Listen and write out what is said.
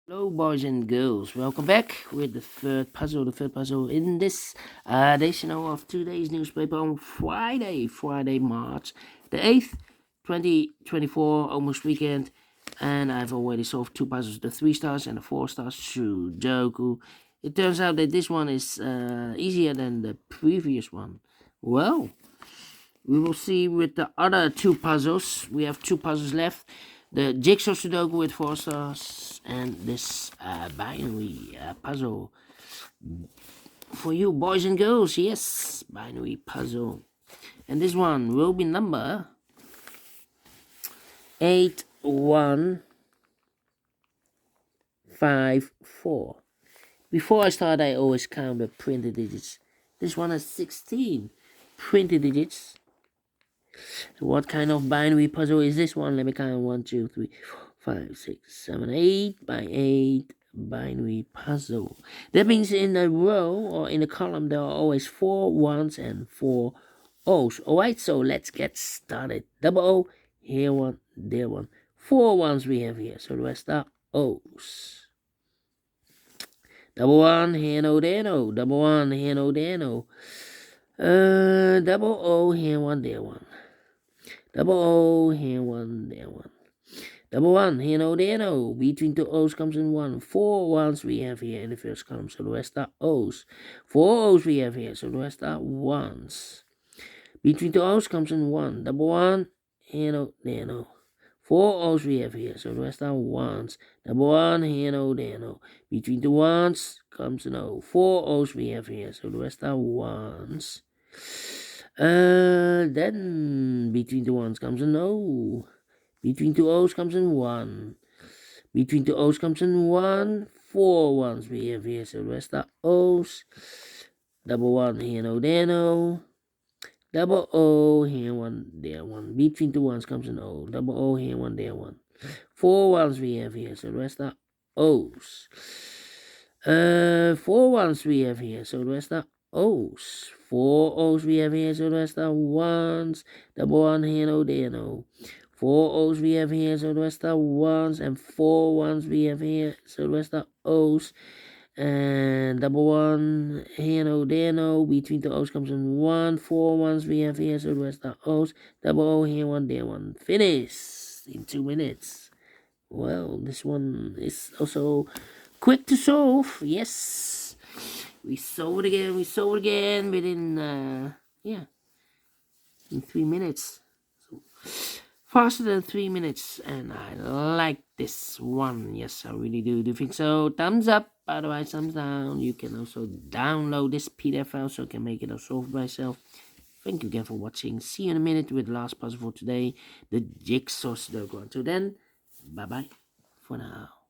Hello, boys and girls. Welcome back with the third puzzle in this edition of today's newspaper on Friday, March the 8th, 2024, almost weekend. And I've already solved two puzzles, the 3 stars and the 4 stars Sudoku. It turns out that this one is easier than the previous one. Well, we will see with the other two puzzles. We have two puzzles left. The Jigsaw Sudoku with 4 stars and this binary puzzle for you boys and girls. Yes, binary puzzle. And this one will be number 8154. Before I start, I always count the printed digits. This one has 16 printed digits. So what kind of binary puzzle is this one? Let me count. 1, 2, 3, 4, 5, 6, 7, 8 by 8 binary puzzle. That means in a row or in a column there are always 4 ones and 4 O's. Alright, so let's get started. Double O, here one, there one. 4 ones we have here, so the rest are O's. Double one, here no, there no. Double one, here no, there no. Double O, here one, there one. Double O, here one, there one. Double one, here no, there no. Between two O's comes in 1. 4 ones we have here in the first column, so the rest are O's. 4 O's we have here, so the rest are 1s. Between two O's comes in 1. Double one, here no, there no. 4 O's we have here, so the rest are 1s. Double one, here no, there no. Between two 1s comes an O. 4 O's we have here, so the rest are 1s. Then between the 1s comes an O. Between two O's comes in 1. Between two O's comes in 1. 4 ones we have here, so the rest are O's. Double one, here no, there no. Double O, here one, there one. Between two 1s comes an O. Double O, here one, there one. 4 ones we have here, so the rest are O's. 4 ones we have here, so the rest are O's. 4 O's we have here, so the rest are 1s. Double one, here no, there no. 4 O's we have here, so the rest are 1s. And 4 ones we have here, so the rest are O's. And double one, here no, there no. Between the O's comes in 1. 4 ones we have here, so the rest are O's. Double O, here one, there one. Finish in 2 minutes. Well, this one is also quick to solve. Yes, we solve it again within in 3 minutes. So faster than 3 minutes, and I like this one. Yes, I really do think so. Thumbs up, otherwise thumbs down. You can also download this PDF file so I can make it all solved myself. Thank you again for watching. See you in a minute with the last puzzle for today, the Jigsaw Sudoku. Until then, bye bye for now.